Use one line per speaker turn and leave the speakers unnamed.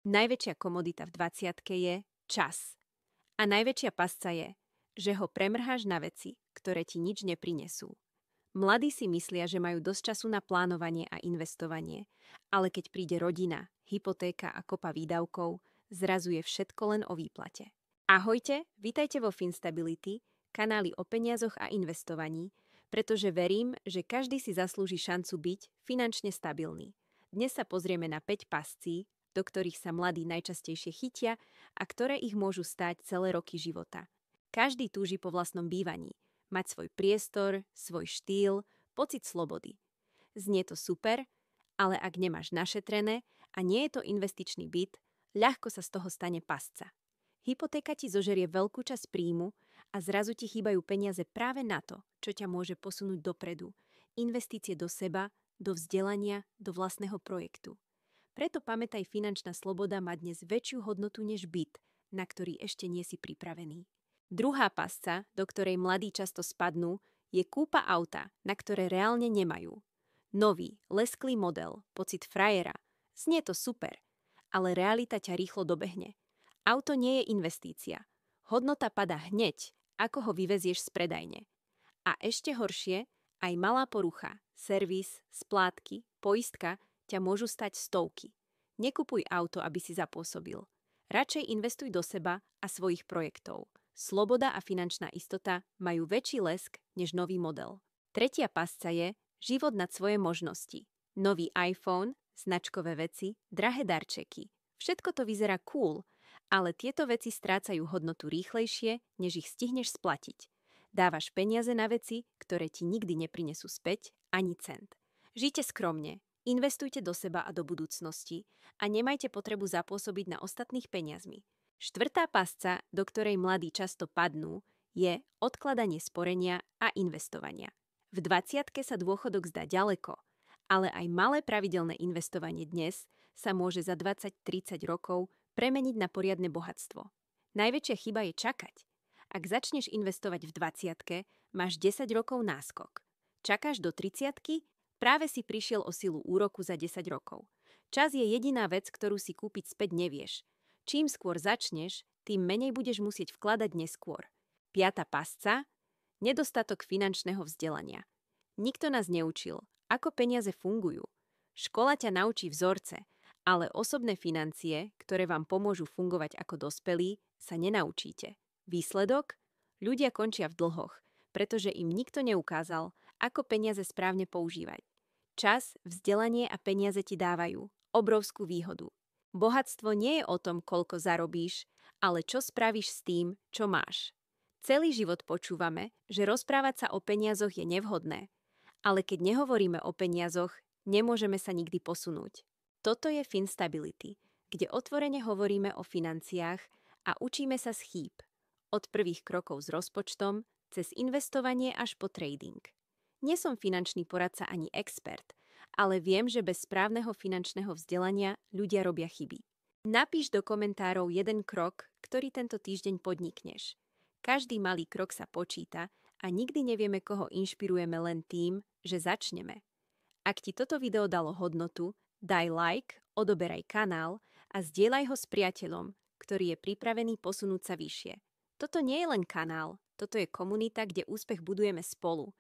Najväčšia komodita v 20-ke je čas. A najväčšia pasca je, že ho premrháš na veci, ktoré ti nič neprinesú. Mladí si myslia, že majú dosť času na plánovanie a investovanie, ale keď príde rodina, hypotéka a kopa výdavkov, zrazu je všetko len o výplate. Ahojte, vítajte vo Finstability, kanáli o peniazoch a investovaní, pretože verím, že každý si zaslúži šancu byť finančne stabilný. Dnes sa pozrieme na 5 pascí, do ktorých sa mladí najčastejšie chytia a ktoré ich môžu stáť celé roky života. Každý túži po vlastnom bývaní, mať svoj priestor, svoj štýl, pocit slobody. Znie to super, ale ak nemáš našetrené a nie je to investičný byt, ľahko sa z toho stane pasca. Hypotéka ti zožerie veľkú časť príjmu a zrazu ti chýbajú peniaze práve na to, čo ťa môže posunúť dopredu. Investície do seba, do vzdelania, do vlastného projektu. Preto pamätaj, finančná sloboda má dnes väčšiu hodnotu než byt, na ktorý ešte nie si pripravený. Druhá pasca, do ktorej mladí často spadnú, je kúpa auta, na ktoré reálne nemajú. Nový, lesklý model, pocit frajera. Znie to super, ale realita ťa rýchlo dobehne. Auto nie je investícia. Hodnota padá hneď, ako ho vyvezieš z predajne. A ešte horšie, aj malá porucha, servis, splátky, poistka ťa môžu stať stovky. Nekupuj auto, aby si zapôsobil. Radšej investuj do seba a svojich projektov. Sloboda a finančná istota majú väčší lesk než nový model. Tretia pasca je život nad svoje možnosti. Nový iPhone, značkové veci, drahé darčeky. Všetko to vyzerá cool, ale tieto veci strácajú hodnotu rýchlejšie, než ich stihneš splatiť. Dávaš peniaze na veci, ktoré ti nikdy neprinesú späť ani cent. Žite skromne, investujte do seba a do budúcnosti a nemajte potrebu zapôsobiť na ostatných peniazmi. Štvrtá pasca, do ktorej mladí často padnú, je odkladanie sporenia a investovania. V 20-ke sa dôchodok zdá ďaleko, ale aj malé pravidelné investovanie dnes sa môže za 20-30 rokov premeniť na poriadne bohatstvo. Najväčšia chyba je čakať. Ak začneš investovať v 20-ke, máš 10 rokov náskok. Čakáš do 30-ky, práve si prišiel o silu úroku za 10 rokov. Čas je jediná vec, ktorú si kúpiť späť nevieš. Čím skôr začneš, tým menej budeš musieť vkladať neskôr. Piata pasca – nedostatok finančného vzdelania. Nikto nás neučil, ako peniaze fungujú. Škola ťa naučí vzorce, ale osobné financie, ktoré vám pomôžu fungovať ako dospelí, sa nenaučíte. Výsledok? Ľudia končia v dlhoch, pretože im nikto neukázal, ako peniaze správne používať. Čas, vzdelanie a peniaze ti dávajú obrovskú výhodu. Bohatstvo nie je o tom, koľko zarobíš, ale čo spravíš s tým, čo máš. Celý život počúvame, že rozprávať sa o peniazoch je nevhodné, ale keď nehovoríme o peniazoch, nemôžeme sa nikdy posunúť. Toto je Finstability, kde otvorene hovoríme o financiách a učíme sa z chýb. Od prvých krokov s rozpočtom, cez investovanie až po trading. Nie som finančný poradca ani expert, ale viem, že bez správneho finančného vzdelania ľudia robia chyby. Napíš do komentárov jeden krok, ktorý tento týždeň podnikneš. Každý malý krok sa počíta a nikdy nevieme, koho inšpirujeme len tým, že začneme. Ak ti toto video dalo hodnotu, daj like, odoberaj kanál a zdieľaj ho s priateľom, ktorý je pripravený posunúť sa vyššie. Toto nie je len kanál, toto je komunita, kde úspech budujeme spolu.